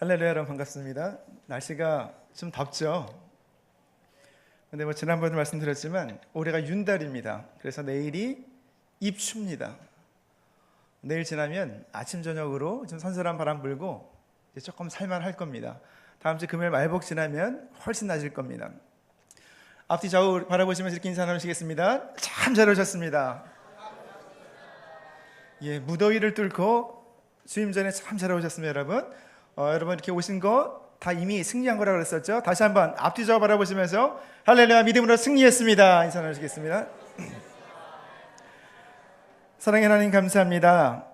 할렐루야, 여러분 반갑습니다. 날씨가 좀 덥죠? 근데 지난번에도 말씀드렸지만 올해가 윤달입니다. 그래서 내일이 입추입니다. 내일 지나면 아침 저녁으로 좀 선선한 바람 불고 이제 조금 살만할 겁니다. 다음 주 금요일 말복 지나면 훨씬 낮을 겁니다. 앞뒤 좌우 바라보시면서 이렇게 인사 나누시겠습니다. 참 잘 오셨습니다. 예, 무더위를 뚫고 주임 전에 참 잘 오셨습니다, 여러분. 여러분 이렇게 오신 거 다 이미 승리한 거라고 그랬었죠. 다시 한번 앞뒤 좌우 바라보시면서 할렐루야, 믿음으로 승리했습니다. 인사 나누시겠습니다. 사랑의 하나님 감사합니다.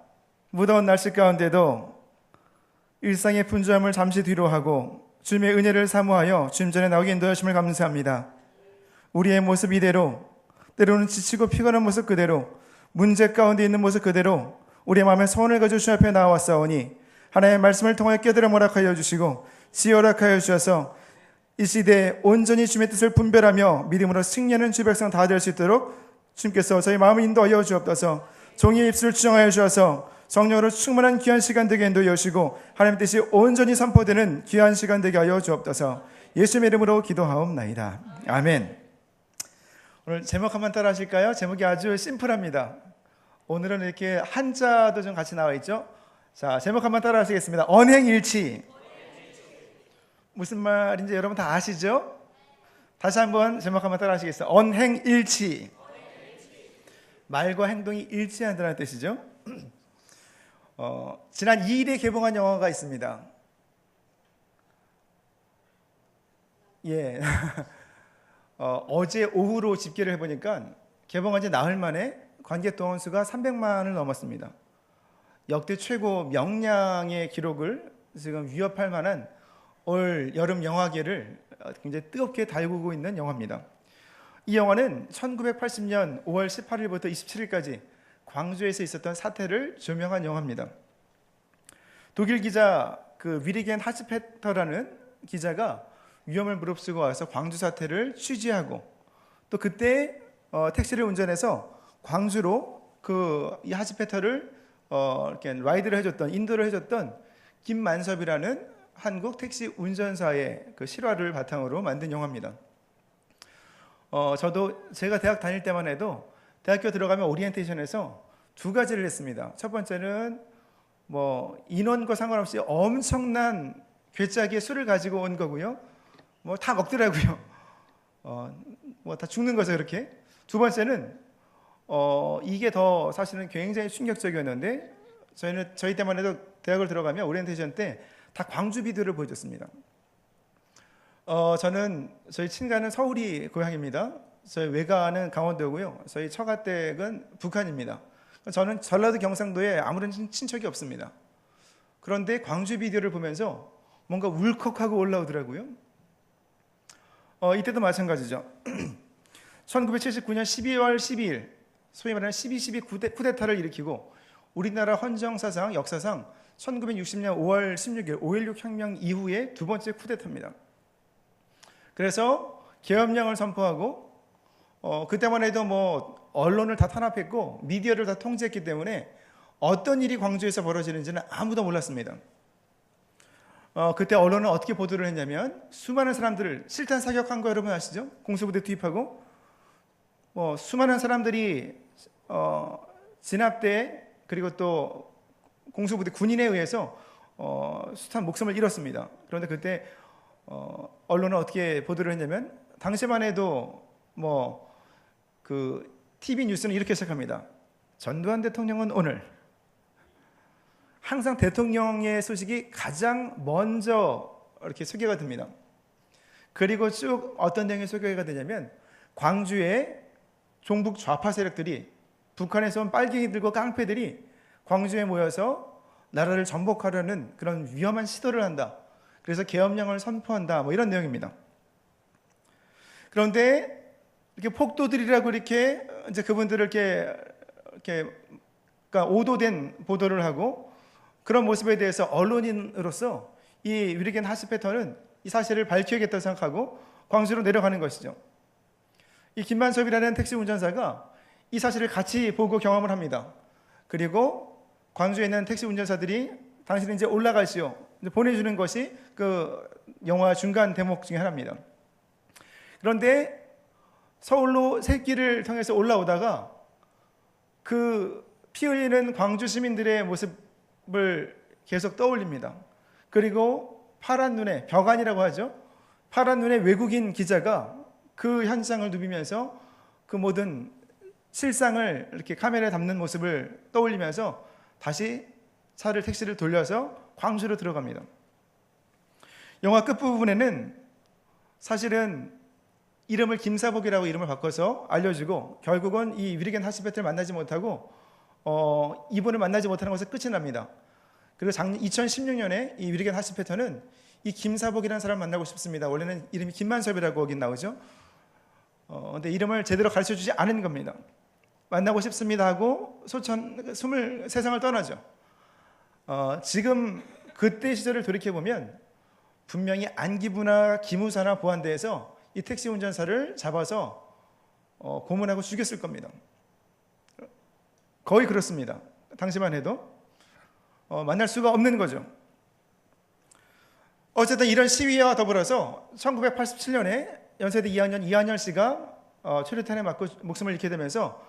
무더운 날씨 가운데도 일상의 분주함을 잠시 뒤로 하고 주님의 은혜를 사모하여 주님 전에 나오게 인도하심을 감사합니다. 우리의 모습 이대로, 때로는 지치고 피곤한 모습 그대로, 문제 가운데 있는 모습 그대로 우리의 마음에 소원을 가지고 주님 앞에 나왔사오니 하나님의 말씀을 통하여 깨달음 허락하여 주시고 지혜 허락하여 주셔서 이 시대에 온전히 주님의 뜻을 분별하며 믿음으로 승리하는 주 백성 다 될 수 있도록 주님께서 저희 마음을 인도하여 주옵소서. 종이의 입술을 주정하여 주셔서 성령으로 충만한 귀한 시간 되게 인도하여 주시고 하나님의 뜻이 온전히 선포되는 귀한 시간 되게 하여 주옵소서. 예수님의 이름으로 기도하옵나이다. 아멘. 오늘 제목 한번 따라 하실까요? 제목이 아주 심플합니다. 오늘은 이렇게 한자도 좀 같이 나와 있죠. 자, 제목 한번 따라 하시겠습니다. 언행일치. 무슨 말인지 여러분 다 아시죠? 다시 한번 제목 한번 따라 하시겠어요? 언행일치. 말과 행동이 일치한다는 뜻이죠. 지난 2일에 개봉한 영화가 있습니다. 예. 어제 오후로 집계를 해보니까 개봉한 지 나흘 만에 관객 동원 수가 300만을 넘었습니다. 역대 최고 명량의 기록을 지금 위협할 만한 올 여름 영화계를 굉장히 뜨겁게 달구고 있는 영화입니다. 이 영화는 1980년 5월 18일부터 27일까지 광주에서 있었던 사태를 조명한 영화입니다. 독일 기자 위리겐 하츠페터라는 기자가 위험을 무릅쓰고 와서 광주 사태를 취재하고 또 그때 택시를 운전해서 광주로 이 하츠페터를 이렇게 라이드를 해줬던, 인도를 해줬던 김만섭이라는 한국 택시 운전사의 그 실화를 바탕으로 만든 영화입니다. 저도 제가 대학 다닐 때만 해도 대학교 들어가면 오리엔테이션에서 두 가지를 했습니다. 첫 번째는 인원과 상관없이 엄청난 괴짜기의 술을 가지고 온 거고요. 다 먹더라고요. 다 죽는 거죠, 그렇게. 두 번째는 이게 더 사실은 굉장히 충격적이었는데 저희 때만 해도 대학을 들어가면 오리엔테이션 때 다 광주 비디오를 보여줬습니다. 저는 저희 친가는 서울이 고향입니다. 저희 외가는 강원도고요. 저희 처가댁은 북한입니다. 저는 전라도 경상도에 아무런 친척이 없습니다. 그런데 광주 비디오를 보면서 뭔가 울컥하고 올라오더라고요. 이때도 마찬가지죠. 1979년 12월 12일 소위 말하는 12.12 쿠데타를 일으키고 우리나라 헌정사상, 역사상 1960년 5월 16일 5.16 혁명 이후에 두 번째 쿠데타입니다. 그래서 계엄령을 선포하고 그때만 해도 언론을 다 탄압했고 미디어를 다 통제했기 때문에 어떤 일이 광주에서 벌어지는지는 아무도 몰랐습니다. 그때 언론은 어떻게 보도를 했냐면 수많은 사람들을 실탄 사격한 거 여러분 아시죠? 공수부대 투입하고 수많은 사람들이 진압대 그리고 또 공수부대 군인에 의해서 숱한 목숨을 잃었습니다. 그런데 그때 언론은 어떻게 보도를 했냐면 당시만 해도 TV 뉴스는 이렇게 시작합니다. 전두환 대통령은 오늘 항상 대통령의 소식이 가장 먼저 이렇게 소개가 됩니다. 그리고 쭉 어떤 내용이 소개가 되냐면 광주에 종북 좌파 세력들이 북한에서 온 빨갱이들과 깡패들이 광주에 모여서 나라를 전복하려는 그런 위험한 시도를 한다. 그래서 계엄령을 선포한다. 이런 내용입니다. 그런데 이렇게 폭도들이라고 이렇게 이제 그분들을 그러니까 오도된 보도를 하고 그런 모습에 대해서 언론인으로서 이 위리겐 하츠페터는 이 사실을 밝혀야겠다고 생각하고 광주로 내려가는 것이죠. 이 김만섭이라는 택시 운전사가 이 사실을 같이 보고 경험을 합니다. 그리고 광주에 있는 택시 운전사들이 당신은 이제 올라가시오. 이제 보내주는 것이 그 영화 중간 대목 중에 하나입니다. 그런데 서울로 샛길을 통해서 올라오다가 그 피 흘리는 광주 시민들의 모습을 계속 떠올립니다. 그리고 파란 눈에, 벽안이라고 하죠. 파란 눈에 외국인 기자가 그 현장을 누비면서 그 모든 실상을 이렇게 카메라에 담는 모습을 떠올리면서 다시 택시를 돌려서 광주로 들어갑니다. 영화 끝부분에는 사실은 이름을 김사복이라고 이름을 바꿔서 알려주고 결국은 이 위리겐 하시페트를 만나지 못하고 이분을 만나지 못하는 것에 끝이 납니다. 그리고 2016년에 이 위리겐 하시페터는 이 김사복이라는 사람을 만나고 싶습니다. 원래는 이름이 김만섭이라고 거기 나오죠. 근데 이름을 제대로 가르쳐주지 않은 겁니다. 만나고 싶습니다 하고 세상을 떠나죠. 지금 그때 시절을 돌이켜보면 분명히 안기부나 기무사나 보안대에서 이 택시 운전사를 잡아서 고문하고 죽였을 겁니다. 거의 그렇습니다. 당시만 해도 만날 수가 없는 거죠. 어쨌든 이런 시위와 더불어서 1987년에 연세대 2학년 이한열 씨가 최루탄에 맞고 목숨을 잃게 되면서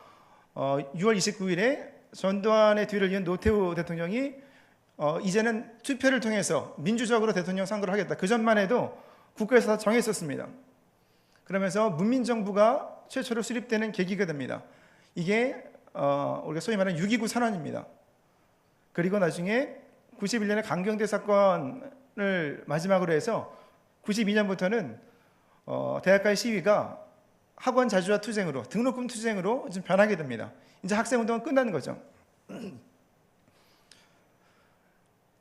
6월 29일에 전두환의 뒤를 이은 노태우 대통령이 이제는 투표를 통해서 민주적으로 대통령 선거를 하겠다. 그 전만 해도 국회에서 다 정했었습니다. 그러면서 문민정부가 최초로 수립되는 계기가 됩니다. 이게 우리가 소위 말하는 6.29 선언입니다. 그리고 나중에 91년에 강경대 사건을 마지막으로 해서 92년부터는 대학가의 시위가 학원 자주화 투쟁으로, 등록금 투쟁으로 좀 변하게 됩니다. 이제 학생운동은 끝나는 거죠.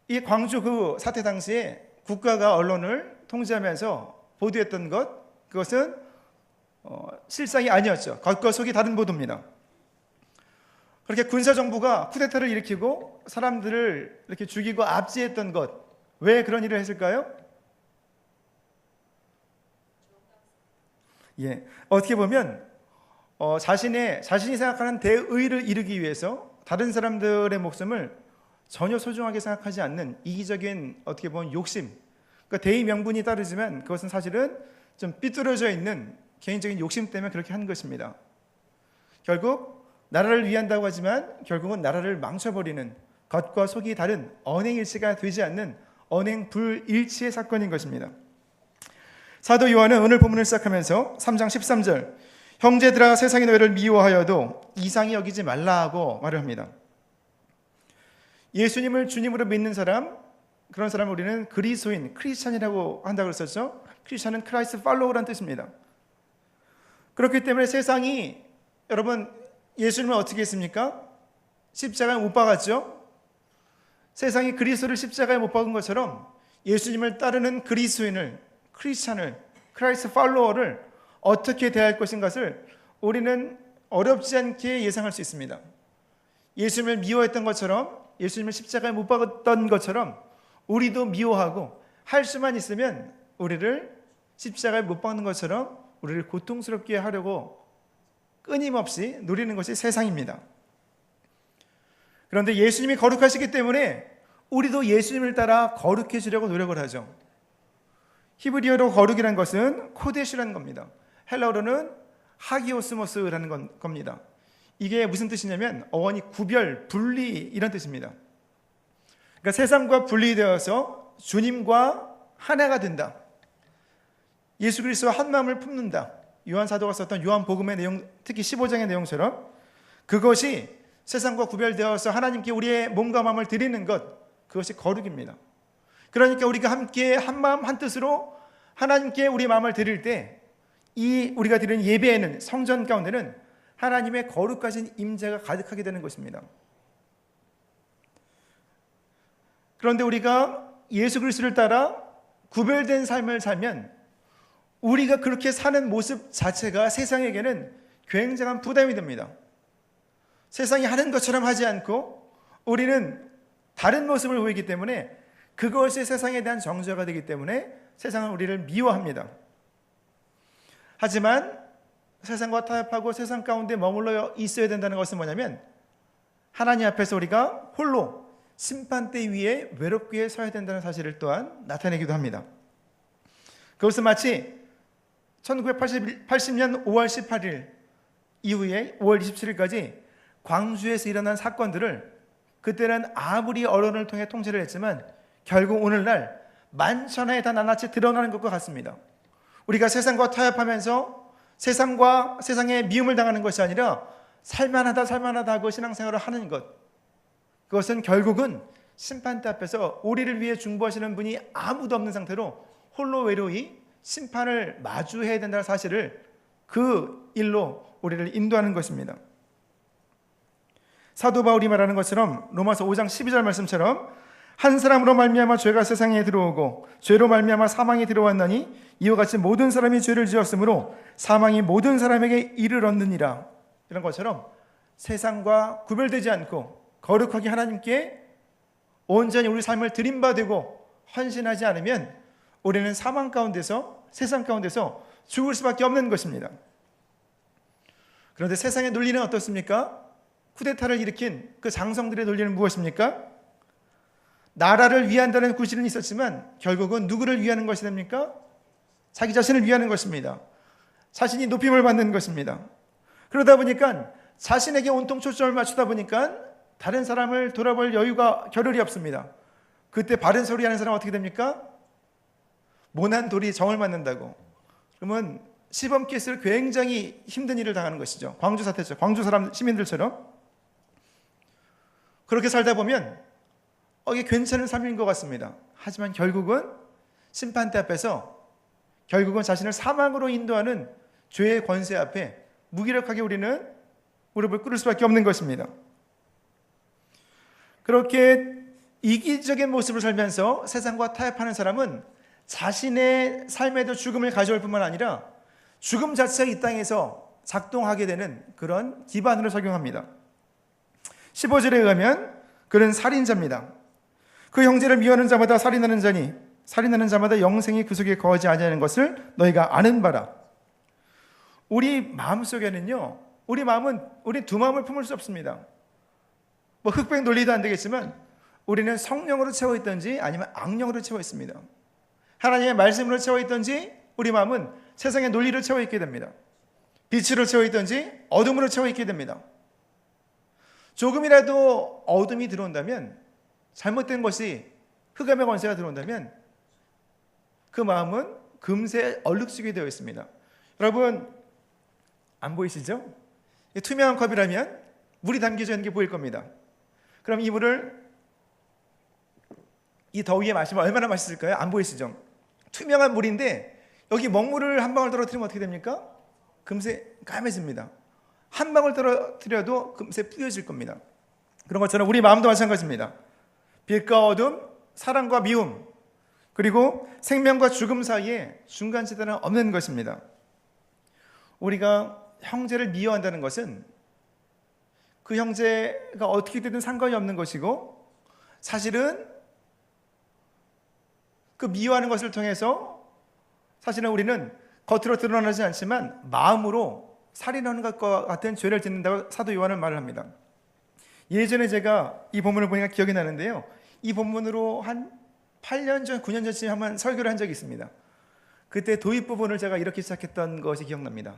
이 광주 그 사태 당시에 국가가 언론을 통제하면서 보도했던 그것은 실상이 아니었죠. 겉과 속이 다른 보도입니다. 그렇게 군사정부가 쿠데타를 일으키고 사람들을 이렇게 죽이고 압제했던 것, 왜 그런 일을 했을까요? 어떻게 보면 자신이 생각하는 대의를 이루기 위해서 다른 사람들의 목숨을 전혀 소중하게 생각하지 않는 이기적인 어떻게 보면 욕심, 그러니까 대의 명분이 따르지만 그것은 사실은 좀 삐뚤어져 있는 개인적인 욕심 때문에 그렇게 한 것입니다. 결국 나라를 위한다고 하지만 결국은 나라를 망쳐버리는 겉과 속이 다른 언행일치가 되지 않는 언행불일치의 사건인 것입니다. 사도 요한은 오늘 본문을 시작하면서 3장 13절 형제들아 세상의 너희를 미워하여도 이상히 여기지 말라 하고 말을 합니다. 예수님을 주님으로 믿는 사람, 그런 사람을 우리는 그리스도인, 크리스찬이라고 한다고 그랬었죠. 크리스찬은 크라이스트 팔로우라는 뜻입니다. 그렇기 때문에 세상이 여러분 예수님을 어떻게 했습니까? 십자가에 못 박았죠. 세상이 그리스도를 십자가에 못 박은 것처럼 예수님을 따르는 그리스도인을, 크리스찬을, 크라이스트 팔로워를 어떻게 대할 것인 것을 우리는 어렵지 않게 예상할 수 있습니다. 예수님을 미워했던 것처럼, 예수님을 십자가에 못 박았던 것처럼 우리도 미워하고 할 수만 있으면 우리를 십자가에 못 박는 것처럼 우리를 고통스럽게 하려고 끊임없이 누리는 것이 세상입니다. 그런데 예수님이 거룩하시기 때문에 우리도 예수님을 따라 거룩해지려고 노력을 하죠. 히브리어로 거룩이라는 것은 코데시라는 겁니다. 헬라어로는 하기오스모스라는 겁니다. 이게 무슨 뜻이냐면 어원이 구별, 분리 이런 뜻입니다. 그러니까 세상과 분리되어서 주님과 하나가 된다. 예수 그리스도와 한 마음을 품는다. 요한 사도가 썼던 요한복음의 내용, 특히 15장의 내용처럼 그것이 세상과 구별되어서 하나님께 우리의 몸과 마음을 드리는 것, 그것이 거룩입니다. 그러니까 우리가 함께 한 마음 한 뜻으로 하나님께 우리 마음을 드릴 때 이 우리가 드리는 예배에는, 성전 가운데는 하나님의 거룩하신 임재가 가득하게 되는 것입니다. 그런데 우리가 예수 그리스도를 따라 구별된 삶을 살면 우리가 그렇게 사는 모습 자체가 세상에게는 굉장한 부담이 됩니다. 세상이 하는 것처럼 하지 않고 우리는 다른 모습을 보이기 때문에 그것이 세상에 대한 정죄가 되기 때문에 세상은 우리를 미워합니다. 하지만 세상과 타협하고 세상 가운데 머물러 있어야 된다는 것은 뭐냐면 하나님 앞에서 우리가 홀로 심판대 위에 외롭게 서야 된다는 사실을 또한 나타내기도 합니다. 그것은 마치 1980년 5월 18일 이후에 5월 27일까지 광주에서 일어난 사건들을 그때는 아무리 언론을 통해 통제를 했지만 결국 오늘날 만천하에 다 낱낱이 드러나는 것과 같습니다. 우리가 세상과 타협하면서 세상에 미움을 당하는 것이 아니라 살만하다 하고 신앙생활을 하는 것, 그것은 결국은 심판대 앞에서 우리를 위해 중보하시는 분이 아무도 없는 상태로 홀로 외로이 심판을 마주해야 된다는 사실을 그 일로 우리를 인도하는 것입니다. 사도 바울이 말하는 것처럼 로마서 5장 12절 말씀처럼 한 사람으로 말미암아 죄가 세상에 들어오고 죄로 말미암아 사망이 들어왔나니 이와 같이 모든 사람이 죄를 지었으므로 사망이 모든 사람에게 이르렀느니라. 이런 것처럼 세상과 구별되지 않고 거룩하게 하나님께 온전히 우리 삶을 드림받고 헌신하지 않으면 우리는 사망 가운데서, 세상 가운데서 죽을 수밖에 없는 것입니다. 그런데 세상의 논리는 어떻습니까? 쿠데타를 일으킨 그 장성들의 논리는 무엇입니까? 나라를 위한다는 구실은 있었지만 결국은 누구를 위하는 것이 됩니까? 자기 자신을 위하는 것입니다. 자신이 높임을 받는 것입니다. 그러다 보니까 자신에게 온통 초점을 맞추다 보니까 다른 사람을 돌아볼 여유가 겨를이 없습니다. 그때 바른 소리 하는 사람은 어떻게 됩니까? 모난 돌이 정을 맞는다고. 그러면 시범기스를 굉장히 힘든 일을 당하는 것이죠. 광주 사태죠. 광주 사람 시민들처럼. 그렇게 살다 보면 이게 괜찮은 삶인 것 같습니다. 하지만 결국은 심판대 앞에서 결국은 자신을 사망으로 인도하는 죄의 권세 앞에 무기력하게 우리는 무릎을 꿇을 수밖에 없는 것입니다. 그렇게 이기적인 모습을 살면서 세상과 타협하는 사람은 자신의 삶에도 죽음을 가져올 뿐만 아니라 죽음 자체가 이 땅에서 작동하게 되는 그런 기반으로 작용합니다. 15절에 의하면 그는 살인자입니다. 그 형제를 미워하는 자마다 살인하는 자니 살인하는 자마다 영생이 그 속에 거하지 아니하는 것을 너희가 아는 바라. 우리 마음속에는요, 우리 두 마음을 품을 수 없습니다. 흑백 논리도 안 되겠지만 우리는 성령으로 채워 있든지 아니면 악령으로 채워 있습니다. 하나님의 말씀으로 채워 있든지 우리 마음은 세상의 논리로 채워 있게 됩니다. 빛으로 채워 있든지 어둠으로 채워 있게 됩니다. 조금이라도 어둠이 들어온다면, 잘못된 것이 흑암의 권세가 들어온다면 그 마음은 금세 얼룩지게 되어 있습니다. 여러분 안 보이시죠? 투명한 컵이라면 물이 담겨져 있는 게 보일 겁니다. 그럼 이 물을 이 더위에 마시면 얼마나 맛있을까요? 안 보이시죠? 투명한 물인데 여기 먹물을 한 방울 떨어뜨리면 어떻게 됩니까? 금세 까매집니다. 한 방울 떨어뜨려도 금세 뿌여질 겁니다. 그런 것처럼 우리 마음도 마찬가지입니다. 빛과 어둠, 사랑과 미움, 그리고 생명과 죽음 사이에 중간지대는 없는 것입니다. 우리가 형제를 미워한다는 것은 그 형제가 어떻게 되든 상관이 없는 것이고, 사실은 그 미워하는 것을 통해서 사실은 우리는 겉으로 드러나지 않지만 마음으로 살인하는 것과 같은 죄를 짓는다고 사도 요한은 말을 합니다. 예전에 제가 이 본문을 보니까 기억이 나는데요, 이 본문으로 한 8년 전, 9년 전쯤에 한번 설교를 한 적이 있습니다. 그때 도입 부분을 제가 이렇게 시작했던 것이 기억납니다.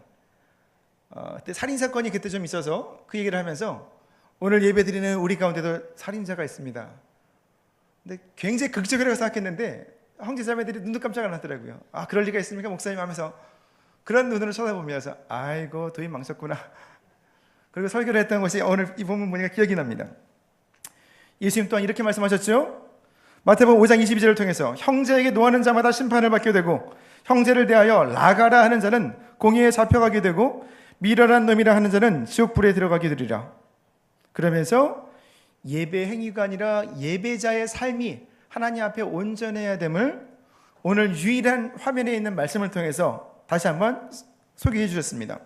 그때 살인사건이 그때 좀 있어서 그 얘기를 하면서 오늘 예배드리는 우리 가운데도 살인자가 있습니다. 근데 굉장히 극적이라고 생각했는데 형제자매들이 눈도 깜짝 안 하더라고요. 그럴 리가 있습니까 목사님 하면서 그런 눈으로 쳐다보면서 아이고 도입 망쳤구나. 그리고 설교를 했던 것이 오늘 이 본문 보니까 기억이 납니다. 예수님 또한 이렇게 말씀하셨죠. 마태복음 5장 22절을 통해서 형제에게 노하는 자마다 심판을 받게 되고 형제를 대하여 라가라 하는 자는 공의에 잡혀가게 되고 미련한 놈이라 하는 자는 지옥불에 들어가게 되리라. 그러면서 예배 행위가 아니라 예배자의 삶이 하나님 앞에 온전해야 됨을 오늘 유일한 화면에 있는 말씀을 통해서 다시 한번 소개해 주셨습니다.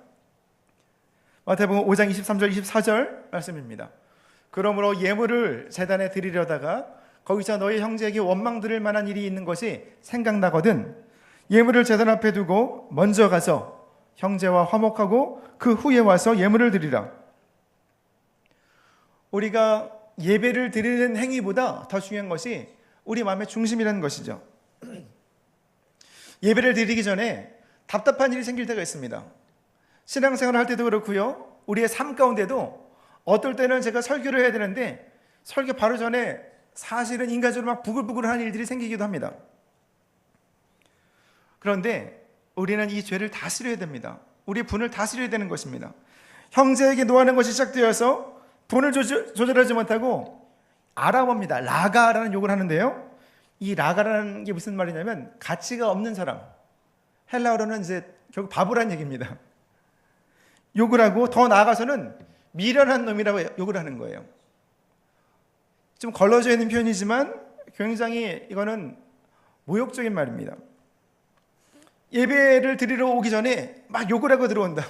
마태복음 5장 23절 24절 말씀입니다. 그러므로 예물을 제단에 드리려다가 거기서 너희 형제에게 원망 들을 만한 일이 있는 것이 생각나거든 예물을 제단 앞에 두고 먼저 가서 형제와 화목하고 그 후에 와서 예물을 드리라. 우리가 예배를 드리는 행위보다 더 중요한 것이 우리 마음의 중심이라는 것이죠. 예배를 드리기 전에 답답한 일이 생길 때가 있습니다. 신앙생활을 할 때도 그렇고요, 우리의 삶 가운데도 어떨 때는 제가 설교를 해야 되는데 설교 바로 전에 사실은 인간적으로 막 부글부글한 일들이 생기기도 합니다. 그런데 우리는 이 죄를 다스려야 됩니다. 우리의 분을 다스려야 되는 것입니다. 형제에게 노하는 것이 시작되어서 분을 조절하지 못하고 아람어입니다. 라가라는 욕을 하는데요, 이 라가라는 게 무슨 말이냐면 가치가 없는 사람, 헬라어로는 이제 결국 바보란 얘기입니다. 욕을 하고 더 나아가서는 미련한 놈이라고 욕을 하는 거예요. 좀 걸러져 있는 표현이지만 굉장히 이거는 모욕적인 말입니다. 예배를 드리러 오기 전에 막 욕을 하고 들어온다.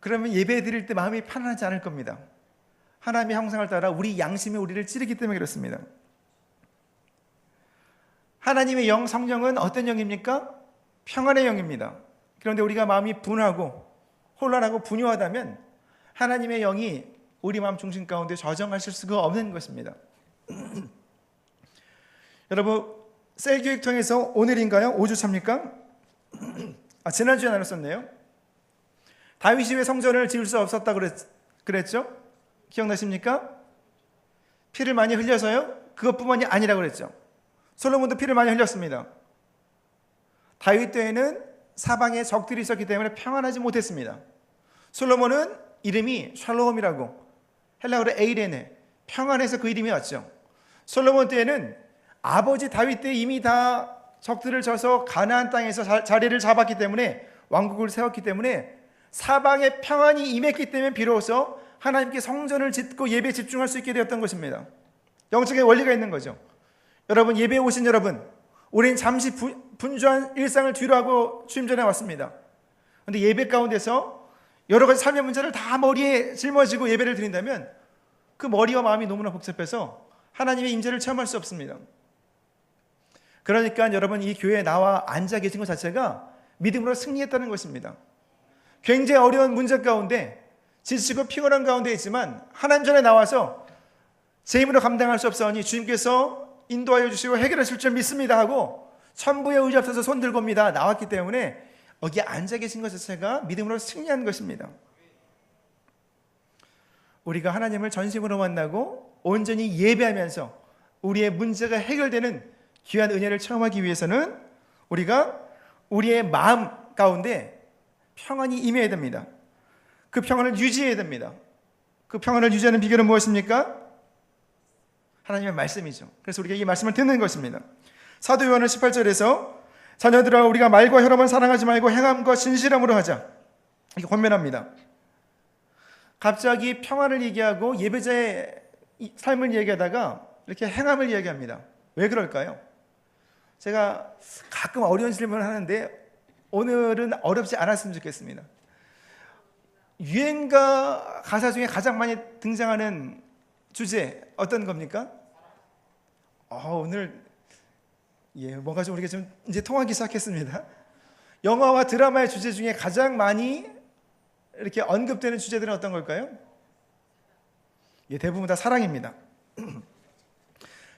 그러면 예배 드릴 때 마음이 편안하지 않을 겁니다. 하나님의 형상을 따라 우리 양심이 우리를 찌르기 때문에 그렇습니다. 하나님의 영, 성령은 어떤 영입니까? 평안의 영입니다. 그런데 우리가 마음이 분하고 혼란하고 분유하다면 하나님의 영이 우리 마음 중심 가운데 저정하실 수가 없는 것입니다. 여러분, 셀교육 통해서 오늘인가요? 5주차입니까? 지난주에 나눴었네요. 다윗이 왜 성전을 지을 수 없었다고 그랬죠? 기억나십니까? 피를 많이 흘려서요? 그것뿐만이 아니라고 그랬죠. 솔로몬도 피를 많이 흘렸습니다. 다윗 때에는 사방에 적들이 있었기 때문에 평안하지 못했습니다. 솔로몬은 이름이 샬롬이라고, 헬라어로 에이레네, 평안해서 그 이름이 왔죠. 솔로몬 때에는 아버지 다윗 때 이미 다 적들을 져서 가나안 땅에서 자리를 잡았기 때문에, 왕국을 세웠기 때문에 사방에 평안이 임했기 때문에 비로소 하나님께 성전을 짓고 예배에 집중할 수 있게 되었던 것입니다. 영적인 원리가 있는 거죠. 여러분, 예배에 오신 여러분, 우리는 잠시 분주한 일상을 뒤로하고 주님 전에 왔습니다. 그런데 예배 가운데서 여러 가지 삶의 문제를 다 머리에 짊어지고 예배를 드린다면 그 머리와 마음이 너무나 복잡해서 하나님의 임재를 체험할 수 없습니다. 그러니까 여러분, 이 교회에 나와 앉아 계신 것 자체가 믿음으로 승리했다는 것입니다. 굉장히 어려운 문제 가운데 지치고 피곤한 가운데 있지만 하나님 전에 나와서 제 힘으로 감당할 수 없사오니 주님께서 인도하여 주시고 해결하실 줄 믿습니다 하고 천부에 의지 없어서 손 들고 옵니다 나왔기 때문에 여기 앉아 계신 것 자체가 믿음으로 승리한 것입니다. 우리가 하나님을 전심으로 만나고 온전히 예배하면서 우리의 문제가 해결되는 귀한 은혜를 체험하기 위해서는 우리가 우리의 마음 가운데 평안이 임해야 됩니다. 그 평안을 유지해야 됩니다. 그 평안을 유지하는 비결은 무엇입니까? 하나님의 말씀이죠. 그래서 우리가 이 말씀을 듣는 것입니다. 사도 요한은 18절에서 자녀들아, 우리가 말과 혀로만 사랑하지 말고 행함과 진실함으로 하자, 이렇게 권면합니다. 갑자기 평안을 얘기하고 예배자의 삶을 얘기하다가 이렇게 행함을 얘기합니다. 왜 그럴까요? 제가 가끔 어려운 질문을 하는데 오늘은 어렵지 않았으면 좋겠습니다. 유행가 가사 중에 가장 많이 등장하는 주제 어떤 겁니까? 오늘 뭔가 좀 우리가 좀 이제 통하기 시작했습니다. 영화와 드라마의 주제 중에 가장 많이 이렇게 언급되는 주제들은 어떤 걸까요? 대부분 다 사랑입니다.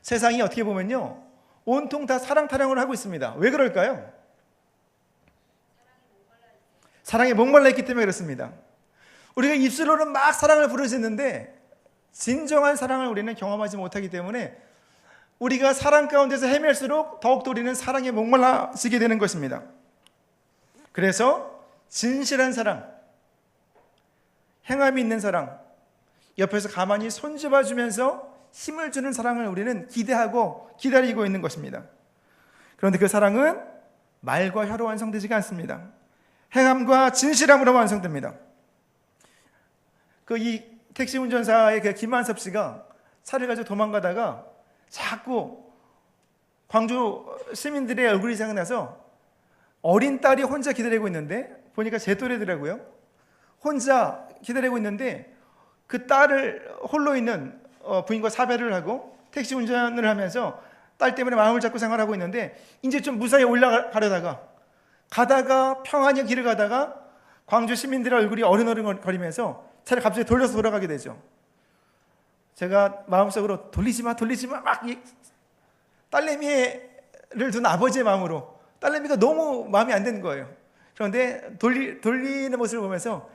세상이 어떻게 보면요, 온통 다 사랑 타령을 하고 있습니다. 왜 그럴까요? 사랑에 목말라 있기 때문에 그렇습니다. 우리가 입술로는 막 사랑을 부르짖는데 진정한 사랑을 우리는 경험하지 못하기 때문에 우리가 사랑 가운데서 헤맬수록 더욱더 우리는 사랑에 목말라지게 되는 것입니다. 그래서 진실한 사랑, 행함이 있는 사랑, 옆에서 가만히 손잡아주면서 힘을 주는 사랑을 우리는 기대하고 기다리고 있는 것입니다. 그런데 그 사랑은 말과 혀로 완성되지가 않습니다. 행함과 진실함으로 완성됩니다. 이 택시 운전사의 그 김한섭 씨가 차를 가지고 도망가다가 자꾸 광주 시민들의 얼굴이 생각나서 어린 딸이 혼자 기다리고 있는데, 보니까 제 또래더라고요. 혼자 기다리고 있는데 그 딸을 홀로 있는 부인과 사별을 하고 택시 운전을 하면서 딸 때문에 마음을 잡고 생활하고 있는데, 이제 좀 무사히 올라가려다가 가다가 평안히 길을 가다가 광주 시민들의 얼굴이 어른어른거리면서 차를 갑자기 돌려서 돌아가게 되죠. 제가 마음속으로 돌리지 마 막 딸내미를 둔 아버지의 마음으로 딸내미가 너무 마음에 안 드는 거예요. 그런데 돌리는 모습을 보면서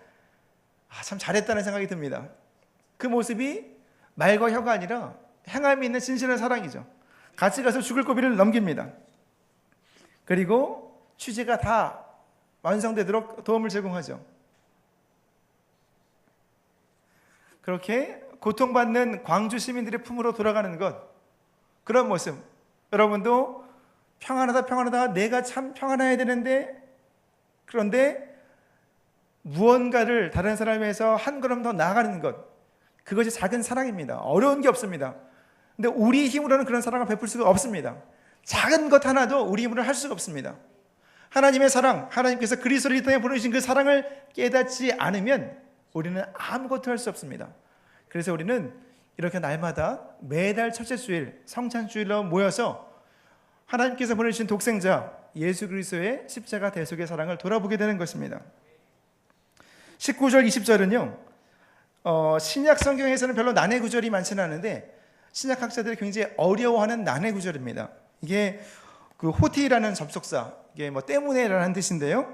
참 잘했다는 생각이 듭니다. 그 모습이 말과 혀가 아니라 행함이 있는 진실한 사랑이죠. 같이 가서 죽을 고비를 넘깁니다. 그리고 취재가 다 완성되도록 도움을 제공하죠. 그렇게 고통받는 광주 시민들의 품으로 돌아가는 것, 그런 모습, 여러분도 평안하다 내가 참 평안해야 되는데, 그런데 무언가를 다른 사람에서 한 걸음 더 나아가는 것, 그것이 작은 사랑입니다. 어려운 게 없습니다. 근데 우리 힘으로는 그런 사랑을 베풀 수가 없습니다. 작은 것 하나도 우리 힘으로 할 수가 없습니다. 하나님의 사랑, 하나님께서 그리스도를 이 땅에 보내주신 그 사랑을 깨닫지 않으면 우리는 아무것도 할 수 없습니다. 그래서 우리는 이렇게 날마다 매달 첫째 주일, 성찬주일로 모여서 하나님께서 보내주신 독생자 예수 그리스도의 십자가 대속의 사랑을 돌아보게 되는 것입니다. 19절, 20절은요, 신약 성경에서는 별로 난해 구절이 많지는 않은데 신약 학자들이 굉장히 어려워하는 난해 구절입니다. 이게 그 호티라는 접속사, 이게 뭐 때문에라는 뜻인데요.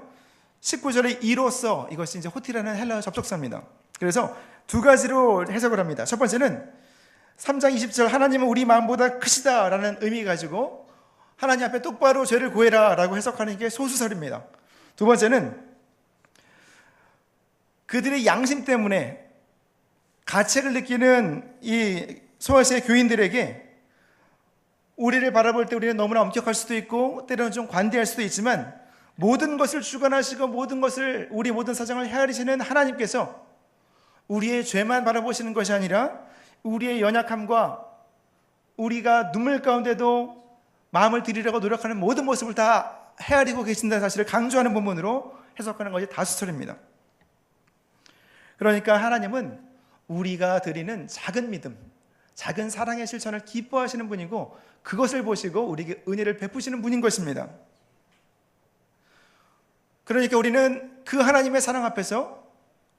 19절에 이로써, 이것이 이제 호티라는 헬라어 접속사입니다. 그래서 두 가지로 해석을 합니다. 첫 번째는 3장 20절 하나님은 우리 마음보다 크시다라는 의미 가지고 하나님 앞에 똑바로 죄를 고해라 라고 해석하는 게 소수설입니다. 두 번째는 그들의 양심 때문에 가책을 느끼는 이 소아시아 교인들에게 우리를 바라볼 때 우리는 너무나 엄격할 수도 있고 때로는 좀 관대할 수도 있지만 모든 것을 주관하시고 모든 것을, 우리 모든 사정을 헤아리시는 하나님께서 우리의 죄만 바라보시는 것이 아니라 우리의 연약함과 우리가 눈물 가운데도 마음을 드리려고 노력하는 모든 모습을 다 헤아리고 계신다는 사실을 강조하는 부분으로 해석하는 것이 다수설입니다. 그러니까 하나님은 우리가 드리는 작은 믿음, 작은 사랑의 실천을 기뻐하시는 분이고 그것을 보시고 우리에게 은혜를 베푸시는 분인 것입니다. 그러니까 우리는 그 하나님의 사랑 앞에서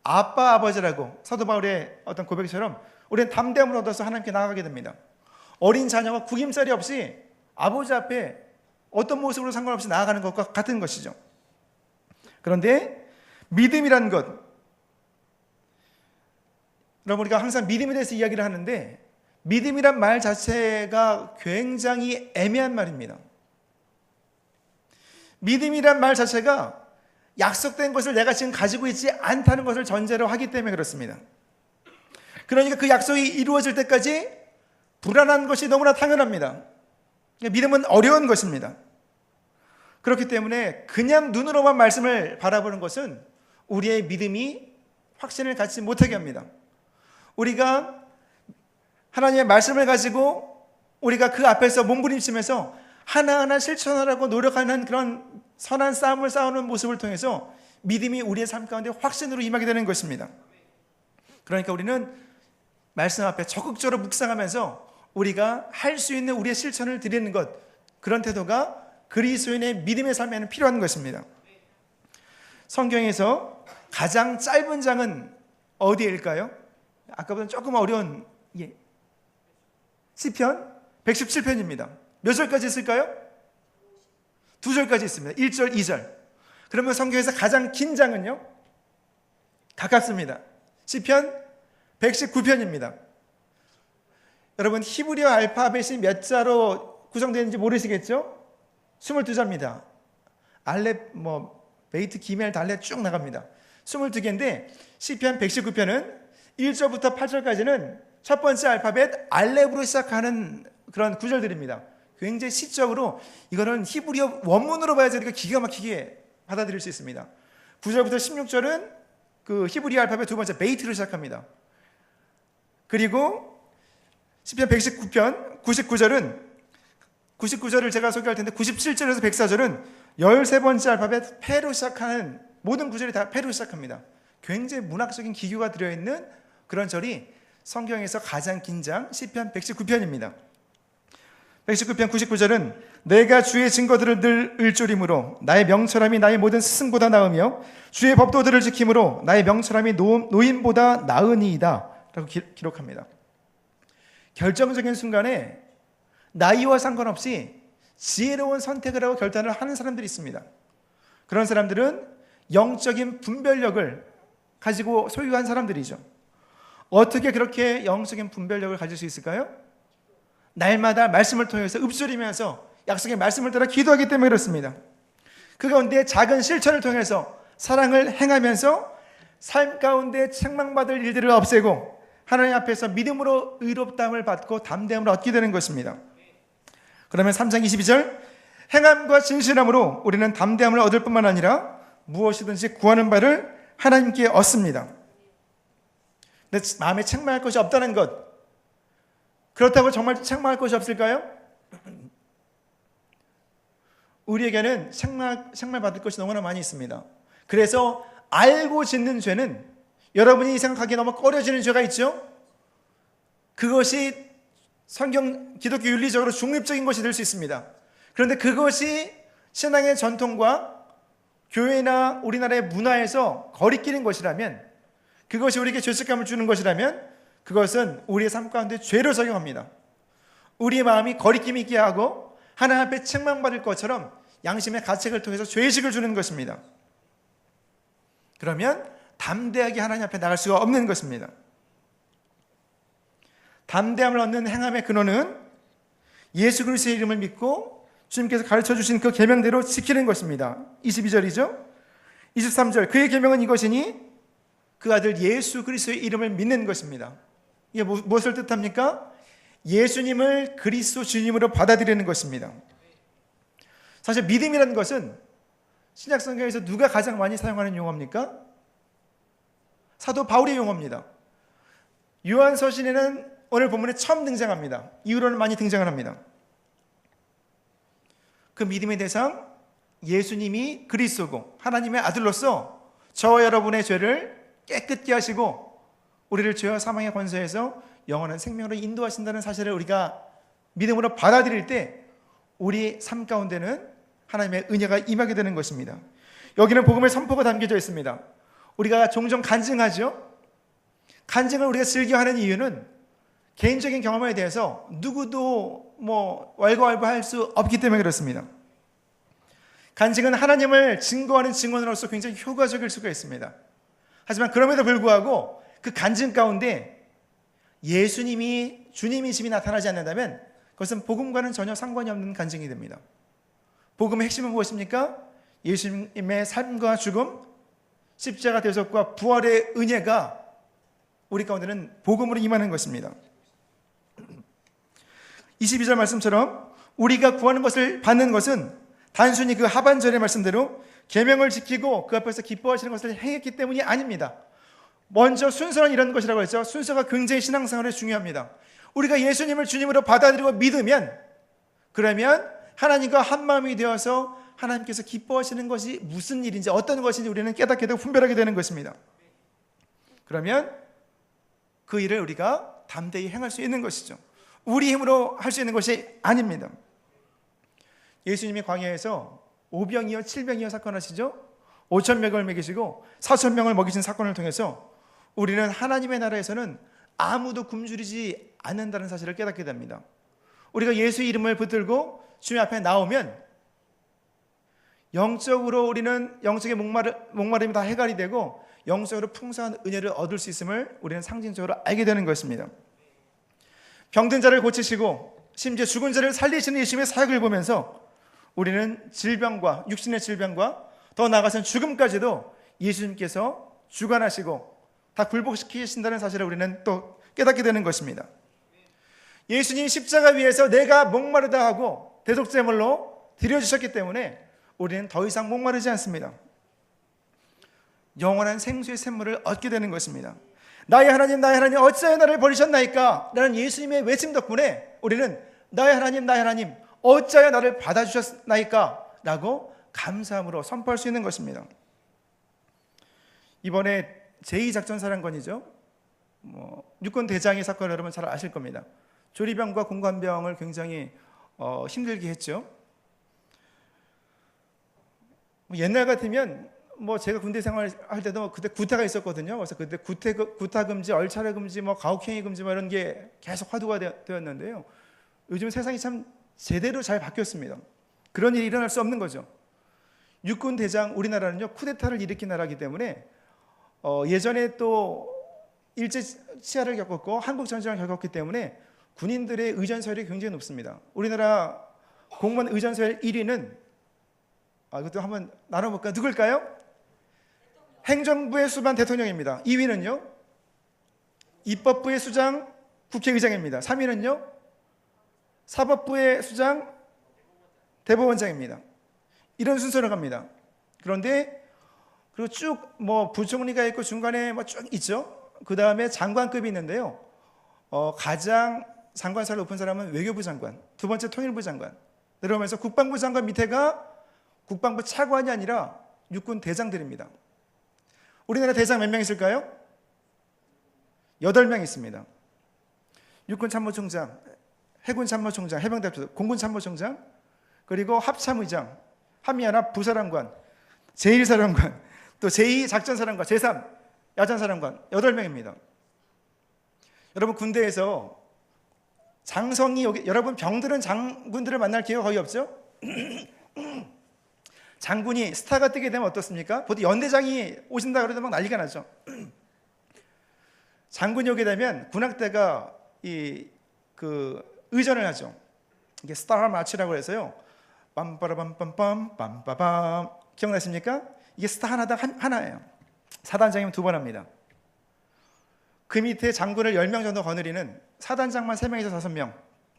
아빠, 아버지라고 사도 바울의 어떤 고백처럼 우리는 담대함을 얻어서 하나님께 나아가게 됩니다. 어린 자녀가 구김살이 없이 아버지 앞에 어떤 모습으로 상관없이 나아가는 것과 같은 것이죠. 그런데 믿음이라는 것, 여러분 우리가 항상 믿음에 대해서 이야기를 하는데 믿음이란 말 자체가 굉장히 애매한 말입니다. 믿음이란 말 자체가 약속된 것을 내가 지금 가지고 있지 않다는 것을 전제로 하기 때문에 그렇습니다. 그러니까 그 약속이 이루어질 때까지 불안한 것이 너무나 당연합니다. 믿음은 어려운 것입니다. 그렇기 때문에 그냥 눈으로만 말씀을 바라보는 것은 우리의 믿음이 확신을 갖지 못하게 합니다. 우리가 하나님의 말씀을 가지고 우리가 그 앞에서 몸부림치면서 하나하나 실천하라고 노력하는 그런 선한 싸움을 싸우는 모습을 통해서 믿음이 우리의 삶 가운데 확신으로 임하게 되는 것입니다. 그러니까 우리는 말씀 앞에 적극적으로 묵상하면서 우리가 할 수 있는 우리의 실천을 드리는 것, 그런 태도가 그리스도인의 믿음의 삶에는 필요한 것입니다. 성경에서 가장 짧은 장은 어디일까요? 아까보다 조금 어려운 시편 117편입니다. 몇 절까지 있을까요? 2절까지 있습니다. 1절, 2절. 그러면 성경에서 가장 긴 장은요? 가깝습니다. 시편 119편입니다. 여러분 히브리어 알파벳이 몇 자로 구성되는지 모르시겠죠? 22자입니다. 알렙, 베이트, 기멜, 달렛 쭉 나갑니다. 22개인데 시편 119편은 1절부터 8절까지는 첫 번째 알파벳 알렙으로 시작하는 그런 구절들입니다. 굉장히 시적으로 이거는 히브리어 원문으로 봐야지 우리가 기가 막히게 받아들일 수 있습니다. 9절부터 16절은 그 히브리어 알파벳 두 번째 베이트로 시작합니다. 그리고 시편 119편 99절을 제가 소개할 텐데 97절에서 104절은 13번째 알파벳 패로 시작하는 모든 구절이 다 패로 시작합니다. 굉장히 문학적인 기교가 들어있는 그런 절이 성경에서 가장 긴 장 시편 119편입니다. 119편 99절은 내가 주의 증거들을 늘 을조림으로 나의 명철함이 나의 모든 스승보다 나으며 주의 법도들을 지킴으로 나의 명철함이 노인보다 나으니이다 라고 기록합니다. 결정적인 순간에 나이와 상관없이 지혜로운 선택을 하고 결단을 하는 사람들이 있습니다. 그런 사람들은 영적인 분별력을 가지고 소유한 사람들이죠. 어떻게 그렇게 영적인 분별력을 가질 수 있을까요? 날마다 말씀을 통해서 읊조리면서 약속의 말씀을 따라 기도하기 때문에 그렇습니다. 그 가운데 작은 실천을 통해서 사랑을 행하면서 삶 가운데 책망받을 일들을 없애고 하나님 앞에서 믿음으로 의롭다함을 받고 담대함을 얻게 되는 것입니다. 그러면 3장 22절, 행함과 진실함으로 우리는 담대함을 얻을 뿐만 아니라 무엇이든지 구하는 바를 하나님께 얻습니다. 근데 마음에 책망할 것이 없다는 것, 그렇다고 정말 책망할 것이 없을까요? 우리에게는 책망 받을 것이 너무나 많이 있습니다. 그래서 알고 짓는 죄는, 여러분이 생각하기에 너무 꺼려지는 죄가 있죠? 그것이 성경 기독교 윤리적으로 중립적인 것이 될 수 있습니다. 그런데 그것이 신앙의 전통과 교회나 우리나라의 문화에서 거리끼는 것이라면, 그것이 우리에게 죄책감을 주는 것이라면 그것은 우리의 삶 가운데 죄로 적용합니다. 우리의 마음이 거리낌 있게 하고 하나님 앞에 책망받을 것처럼 양심의 가책을 통해서 죄의식을 주는 것입니다. 그러면 담대하게 하나님 앞에 나갈 수가 없는 것입니다. 담대함을 얻는 행함의 근원은 예수 그리스도의 이름을 믿고 주님께서 가르쳐 주신 그 계명대로 지키는 것입니다. 22절이죠. 23절, 그의 계명은 이것이니 그 아들 예수 그리스도의 이름을 믿는 것입니다. 이게 무엇을 뜻합니까? 예수님을 그리스도 주님으로 받아들이는 것입니다. 사실 믿음이라는 것은 신약 성경에서 누가 가장 많이 사용하는 용어입니까? 사도 바울의 용어입니다. 요한서신에는 오늘 본문에 처음 등장합니다. 이후로는 많이 등장을 합니다. 그 믿음의 대상, 예수님이 그리스도고 하나님의 아들로서 저와 여러분의 죄를 깨끗게 하시고 우리를 죄와 사망의 권세에서 영원한 생명으로 인도하신다는 사실을 우리가 믿음으로 받아들일 때 우리 삶 가운데는 하나님의 은혜가 임하게 되는 것입니다. 여기는 복음의 선포가 담겨져 있습니다. 우리가 종종 간증하죠. 간증을 우리가 즐겨하는 이유는 개인적인 경험에 대해서 누구도 왈가왈부할 수 없기 때문에 그렇습니다. 간증은 하나님을 증거하는 증언으로서 굉장히 효과적일 수가 있습니다. 하지만 그럼에도 불구하고 그 간증 가운데 예수님이 주님이심이 나타나지 않는다면 그것은 복음과는 전혀 상관이 없는 간증이 됩니다. 복음의 핵심은 무엇입니까? 예수님의 삶과 죽음, 십자가 대속과 부활의 은혜가 우리 가운데는 복음으로 임하는 것입니다. 22절 말씀처럼 우리가 구하는 것을 받는 것은 단순히 그 하반절의 말씀대로 계명을 지키고 그 앞에서 기뻐하시는 것을 행했기 때문이 아닙니다. 먼저 순서는 이런 것이라고 했죠. 순서가 굉장히 신앙생활에 중요합니다. 우리가 예수님을 주님으로 받아들이고 믿으면, 그러면 하나님과 한마음이 되어서 하나님께서 기뻐하시는 것이 무슨 일인지 어떤 것인지 우리는 깨닫게 되고 분별하게 되는 것입니다. 그러면 그 일을 우리가 담대히 행할 수 있는 것이죠. 우리 힘으로 할 수 있는 것이 아닙니다. 예수님이 광야에서 5병이요 7병이요 사건하시죠. 5,000명을 먹이시고 4,000명을 먹이신 사건을 통해서 우리는 하나님의 나라에서는 아무도 굶주리지 않는다는 사실을 깨닫게 됩니다. 우리가 예수의 이름을 붙들고 주님 앞에 나오면 영적으로 우리는 영적인 목마름이 다 해결이 되고 영적으로 풍성한 은혜를 얻을 수 있음을 우리는 상징적으로 알게 되는 것입니다. 병든 자를 고치시고 심지어 죽은 자를 살리시는 예수님의 사역을 보면서 우리는 질병과 육신의 질병과 더 나아가서는 죽음까지도 예수님께서 주관하시고 다 굴복시키신다는 사실을 우리는 또 깨닫게 되는 것입니다. 예수님 십자가 위에서 내가 목마르다 하고 대속제물로 드려주셨기 때문에 우리는 더 이상 목마르지 않습니다. 영원한 생수의 샘물을 얻게 되는 것입니다. 나의 하나님 어찌하여 나를 버리셨나이까 라는 예수님의 외침 덕분에 우리는 나의 하나님 어찌하여 나를 받아주셨나이까 라고 감사함으로 선포할 수 있는 것입니다. 이번에 제2작전사령관이죠. 육군 대장의 사건을 여러분 잘 아실 겁니다. 조리병과 공관병을 굉장히 힘들게 했죠. 옛날 같으면 뭐 제가 군대 생활할 때도 그때 구타가 있었거든요. 그래서 그때 구타 금지, 얼차려 금지, 뭐 가혹행위 금지 뭐 이런 게 계속 화두가 되었는데요. 요즘 세상이 참 제대로 잘 바뀌었습니다. 그런 일이 일어날 수 없는 거죠. 육군 대장, 우리나라는요 쿠데타를 일으킨 나라이기 때문에 예전에 또 일제 치하를 겪었고 한국 전쟁을 겪었기 때문에 군인들의 의전서열이 굉장히 높습니다. 우리나라 공무원 의전서열 1위는 이것도 한번 나눠볼까요? 누굴까요? 행정부의 수반 대통령입니다. 2위는요 입법부의 수장 국회의장입니다. 3위는요 사법부의 수장 대법원장입니다. 이런 순서로 갑니다. 그런데 그리고 쭉 뭐 부총리가 있고 중간에 뭐 쭉 있죠. 그 다음에 장관급이 있는데요. 가장 장관사를 높은 사람은 외교부 장관, 두 번째 통일부 장관, 내려오면서 국방부 장관 밑에가 국방부 차관이 아니라 육군 대장들입니다. 우리나라 대장 몇 명 있을까요? 8명 있습니다. 육군 참모총장, 해군 참모총장, 해병대 공군 참모총장, 그리고 합참의장, 함의연합 부사령관, 제1사령관, 또 제2작전사령관, 제3 야전사령관 8명입니다. 여러분 군대에서 장성이 여러분 병들은 장군들을 만날 기회가 거의 없죠? 장군이 스타가 뜨게 되면 어떻습니까? 보통 연대장이 오신다 그러면 막 난리가 나죠. 장군이 오게 되면 군악대가 의전을 하죠. 이게 스타 마치라고 해서요. 빰빠라빰빰빰 빰빠밤 기억나십니까? 이게 스타 하나당 하나예요. 사단장이면 2번 합니다. 그 밑에 장군을 10명 정도 거느리는 사단장만 3명에서 5명,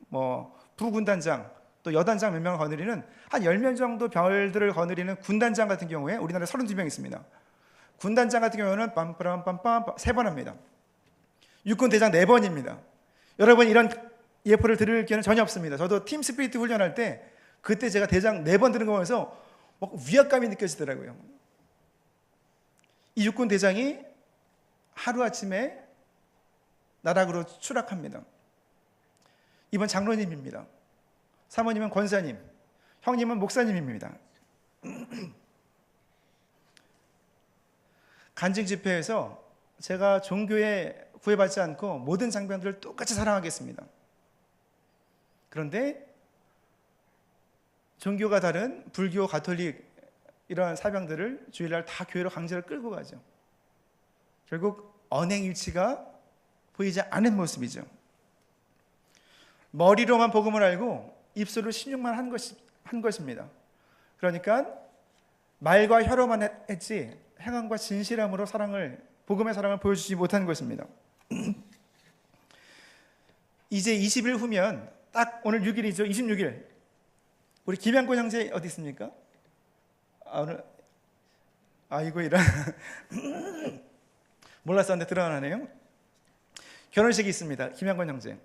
뭐 부군단장, 또 여단장 몇 명을 거느리는 한 10명 정도 별들을 거느리는 군단장 같은 경우에 우리나라에 32명 있습니다. 군단장 같은 경우는 빰빠람빰빰 3번 합니다. 육군 대장 4번입니다. 여러분 이런 예포를 들을 기회는 전혀 없습니다. 저도 팀 스피리트 훈련할 때 그때 제가 대장 4번 들은 거 보면서 막 위압감이 느껴지더라고요. 이 육군 대장이 하루아침에 나락으로 추락합니다. 이번 장로님입니다. 사모님은 권사님, 형님은 목사님입니다. 간증 집회에서 제가 종교에 구애받지 않고 모든 장병들을 똑같이 사랑하겠습니다. 그런데 종교가 다른 불교, 가톨릭 이러한 사병들을 주일날 다 교회로 강제로 끌고 가죠. 결국 언행일치가 보이지 않은 모습이죠. 머리로만 복음을 알고 입술로 신용만 한 것입니다. 그러니까 말과 혀로만 했지 행함과 진실함으로 복음의 사랑을 보여주지 못한 것입니다. 이제 20일 후면 딱 오늘 6일이죠. 26일 우리 김양권 형제 어디 있습니까? 오늘 이거 이런 몰랐었는데 드러나네요. 결혼식이 있습니다. 김양권 형제.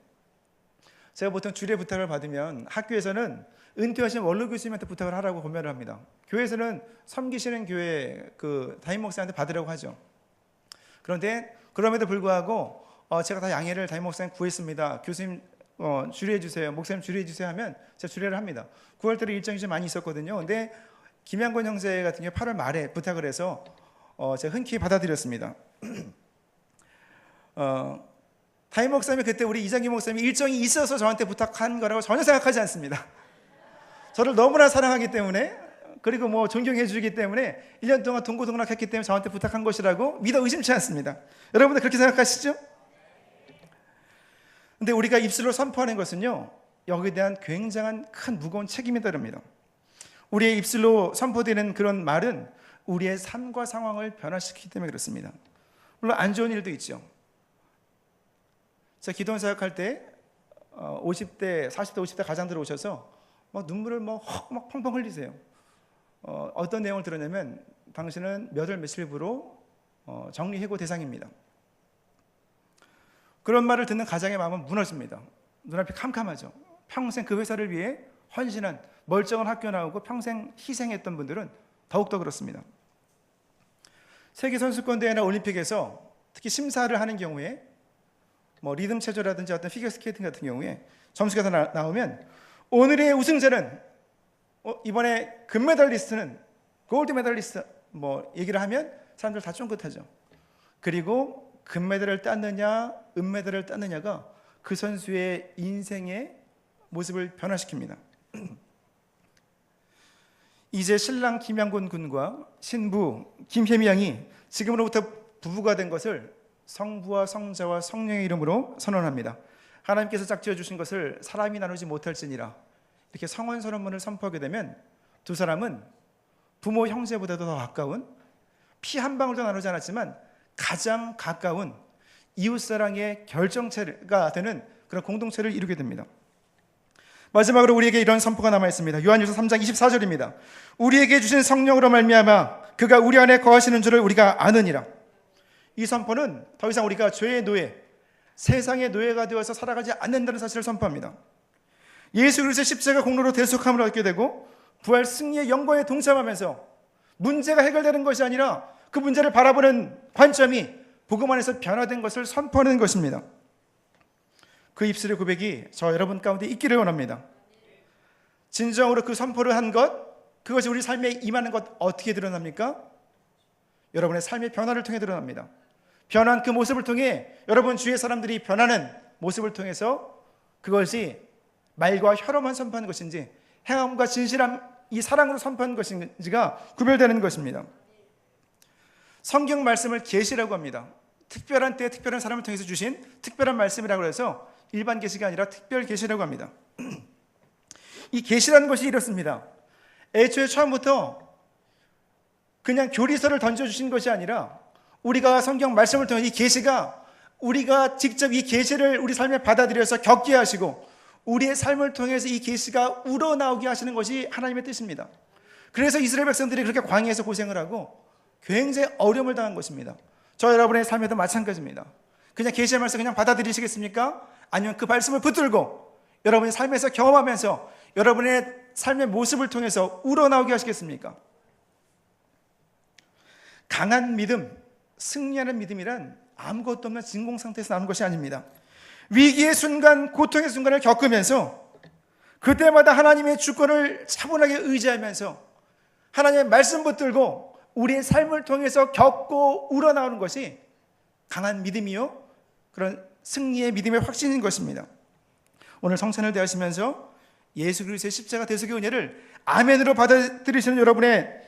제가 보통 주례 부탁을 받으면 학교에서는 은퇴하신 원로 교수님한테 부탁을 하라고 권면을 합니다. 교회에서는 섬기시는 교회 담임 목사한테 받으라고 하죠. 그런데 그럼에도 불구하고 제가 다 양해를 담임 목사님 구했습니다. 교수님 주례해 주세요. 목사님 주례해 주세요 하면 제가 주례를 합니다. 9월달에 일정이 좀 많이 있었거든요. 근데 김양권 형제 같은 경우 8월 말에 부탁을 해서 제가 흔쾌히 받아들였습니다. 담임 목사님이 그때 우리 이장기 목사님이 일정이 있어서 저한테 부탁한 거라고 전혀 생각하지 않습니다. 저를 너무나 사랑하기 때문에 그리고 뭐 존경해 주기 때문에 1년 동안 동고동락했기 때문에 저한테 부탁한 것이라고 믿어 의심치 않습니다. 여러분들 그렇게 생각하시죠? 근데 우리가 입술로 선포하는 것은요 여기에 대한 굉장한 큰 무거운 책임이 따릅니다. 우리의 입술로 선포되는 그런 말은 우리의 삶과 상황을 변화시키기 때문에 그렇습니다. 물론 안 좋은 일도 있죠. 제가 기도원 사역할 때 50대, 40대, 50대 가장들 오셔서 막 눈물을 막 펑펑 흘리세요. 어떤 내용을 들었냐면 당신은 몇 월 며칠부로 정리해고 대상입니다. 그런 말을 듣는 가장의 마음은 무너집니다. 눈앞이 캄캄하죠. 평생 그 회사를 위해 헌신한 멀쩡한 학교 나오고 평생 희생했던 분들은 더욱더 그렇습니다. 세계선수권대회나 올림픽에서 특히 심사를 하는 경우에 뭐 리듬 체조라든지 어떤 피겨스케이팅 같은 경우에 점수가 다 나오면 오늘의 우승자는 이번에 금메달리스트는 골드 메달리스트 뭐 얘기를 하면 사람들 다 쫑긋하죠. 그리고 금메달을 땄느냐 은메달을 땄느냐가 그 선수의 인생의 모습을 변화시킵니다. 이제 신랑 김양곤 군과 신부 김혜미 양이 지금으로부터 부부가 된 것을 성부와 성자와 성령의 이름으로 선언합니다. 하나님께서 짝지어 주신 것을 사람이 나누지 못할지니라. 이렇게 성원 선언문을 선포하게 되면 두 사람은 부모 형제보다도 더 가까운, 피 한 방울도 나누지 않았지만 가장 가까운 이웃사랑의 결정체가 되는 그런 공동체를 이루게 됩니다. 마지막으로 우리에게 이런 선포가 남아 있습니다. 요한일서 3장 24절입니다. 우리에게 주신 성령으로 말미암아 그가 우리 안에 거하시는 줄을 우리가 아느니라. 이 선포는 더 이상 우리가 죄의 노예, 세상의 노예가 되어서 살아가지 않는다는 사실을 선포합니다. 예수 그리스도의 십자가 공로로 대속함을 얻게 되고 부활 승리의 영광에 동참하면서 문제가 해결되는 것이 아니라 그 문제를 바라보는 관점이 복음 안에서 변화된 것을 선포하는 것입니다. 그 입술의 고백이 저 여러분 가운데 있기를 원합니다. 진정으로 그 선포를 한 것, 그것이 우리 삶에 임하는 것 어떻게 드러납니까? 여러분의 삶의 변화를 통해 드러납니다. 변한 그 모습을 통해 여러분 주위의 사람들이 변하는 모습을 통해서 그것이 말과 혀로만 선포하는 것인지 행함과 진실함, 이 사랑으로 선포하는 것인지가 구별되는 것입니다. 성경 말씀을 계시라고 합니다. 특별한 때에 특별한 사람을 통해서 주신 특별한 말씀이라고 해서 일반 계시가 아니라 특별 계시라고 합니다. 이 계시라는 것이 이렇습니다. 애초에 처음부터 그냥 교리서를 던져주신 것이 아니라 우리가 성경 말씀을 통해 이 계시가 우리가 직접 이 계시를 우리 삶에 받아들여서 겪게 하시고 우리의 삶을 통해서 이 계시가 우러나오게 하시는 것이 하나님의 뜻입니다. 그래서 이스라엘 백성들이 그렇게 광야에서 고생을 하고 굉장히 어려움을 당한 것입니다. 저 여러분의 삶에도 마찬가지입니다. 그냥 계시의 말씀 그냥 받아들이시겠습니까? 아니면 그 말씀을 붙들고 여러분의 삶에서 경험하면서 여러분의 삶의 모습을 통해서 우러나오게 하시겠습니까? 강한 믿음, 승리하는 믿음이란 아무것도 없는 진공 상태에서 나오는 것이 아닙니다. 위기의 순간, 고통의 순간을 겪으면서 그때마다 하나님의 주권을 차분하게 의지하면서 하나님의 말씀 붙들고 우리의 삶을 통해서 겪고 우러나오는 것이 강한 믿음이요, 그런 승리의 믿음의 확신인 것입니다. 오늘 성찬을 대하시면서 예수 그리스도의 십자가 대속의 은혜를 아멘으로 받아들이시는 여러분의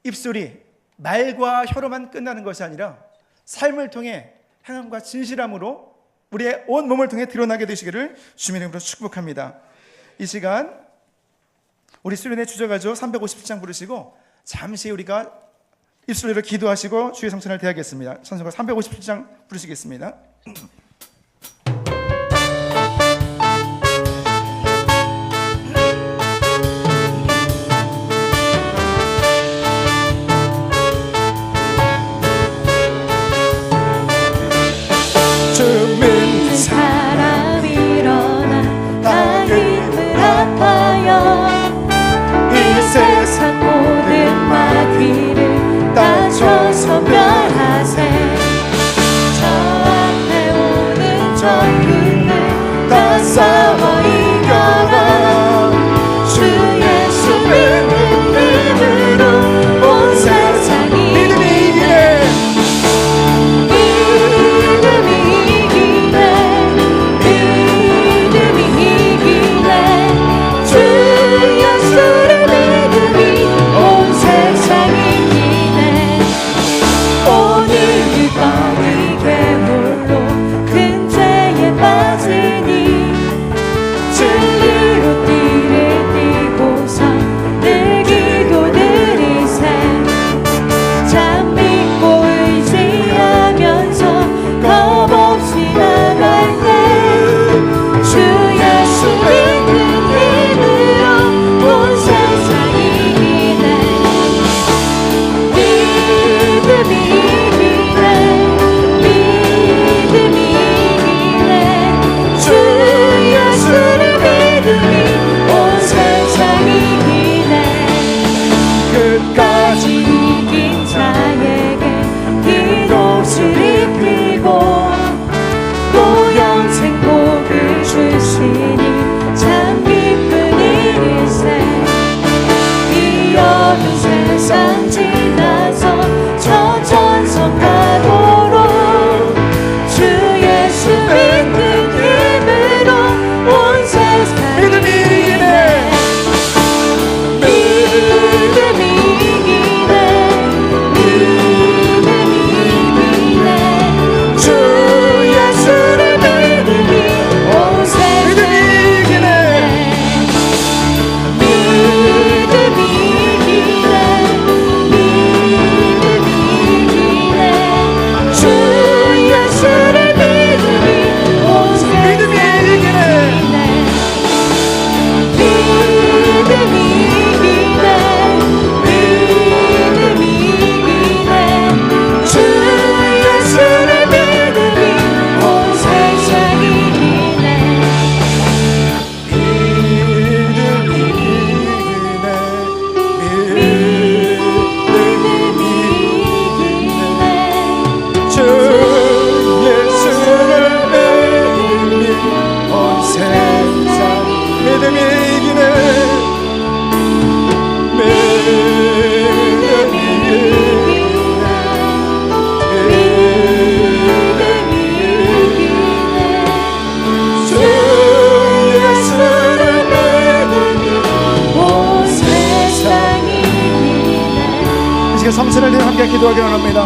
입술이 말과 혀로만 끝나는 것이 아니라 삶을 통해 행함과 진실함으로 우리의 온 몸을 통해 드러나게 되시기를 주님의 이름으로 축복합니다. 이 시간 우리 수련회 주저가죠 357장 부르시고 잠시 우리가 입술로 기도하시고 주의 성찬을 대하겠습니다. 찬송가 357장 부르시겠습니다. 믿는 사람 일어나 다 힘을 합하여 이 세상 모든 마귀를 다쳐서 멸하세. 저 앞에 오는 적군을 다 싸워 이겨라. 주 예수 믿는 믿음으로 온 세상이 믿음이 이기네. 참 기쁜 일일세. 이 어두운 세상 지나서 저 전성 가도록 주 예수 믿는 힘으로 온 세상 믿음이 이기네 믿음이 이기네 믿음이 이기네 주 예수를 믿으니 온 세상 믿음이 이기네 믿음이 이기네 믿음이 이기네 주 예수를 믿으니 온 세상 믿음이 이기네 믿음이 이기네 믿음이 이기네 주 예수를 믿으니 온 세상이 이기네 믿음이 이기네 주 예수를 믿으니 온 세상 믿음이 이기네 믿음이 이기네 주 예수를 믿으니 온 세상이 이기네 이 시간 성찬을 위해 함께 기도하기 원합니다.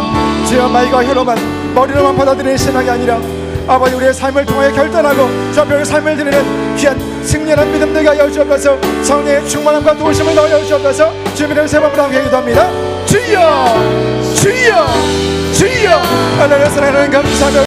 주여 마이가 혀로만 머리로만 받아들이는 신앙이 아니라 아버지 우리의 삶을 통하여 결단하고 저별의 삶을 드리는 귀한 승리한 믿음 되게 하여 주옵소서. 성령의 충만함과 도우심을 넣어 주옵소서. 주님을 세 번으로 함께 기도합니다. 주여 주여 주여 하나님의 사랑을 감사하며